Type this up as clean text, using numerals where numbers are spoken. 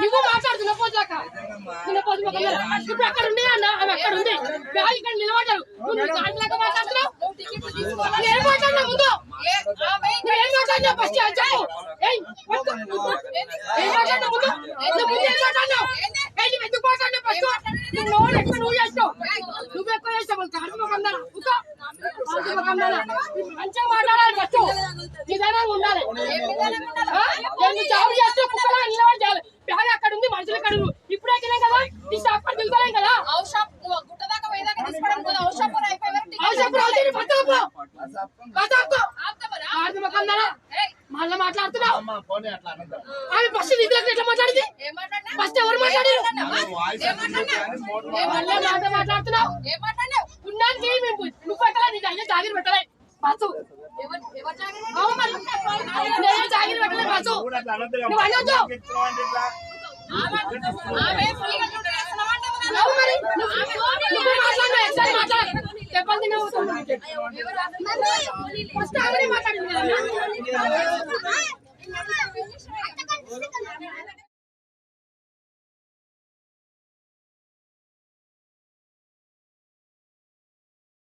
నువ్వు మాట్లాడుతున్నా పోదాకా ఇప్పుడు అక్కడ ఉంది అన్న అవి అక్కడ ఉంది ఇక్కడ నిలబడ్డారు నువ్వు మాట్లాడుతున్నావు ఏం మాట్లాడినా ముందు ఏం మాట్లాడినా ఫస్ట్ చెప్పు ఏం మాట్లాడినా ముందు ఏం మాట్లాడినావు ఎందుకు మాట్లాడినా ఫస్ట్ నువ్వు ఎక్కువ నువ్వు చేస్తావు నువ్వు ఎక్కువ చేస్తావు మంచిగా మాట్లాడాలి ఫస్ట్ నిదానంగా ఉండాలి జాబ్ చేస్తూ కుక్కలా నిలబడి బ్యాగ్ అక్కడ ఉంది మనుషులు అక్కడ ఇప్పుడు ఎక్కినాం కదా ఈ షాప్ పని దిగుతాం కదా మళ్ళీ మాట్లాడుతున్నావు ఆమె ఫస్ట్ నీ దగ్గర ఎట్లా మాట్లాడింది ఫస్ట్ ఎవరు మాట్లాడారు మళ్ళీ మాట్లాడుతున్నావు ఉన్నానికి నువ్వు పెట్టాలా నీ దగ్గర జాగిరి పెట్టలే బస్సు జాగిరి పెట్టలే బస్సు నువ్వు అనొద్దు మాట్లాడింది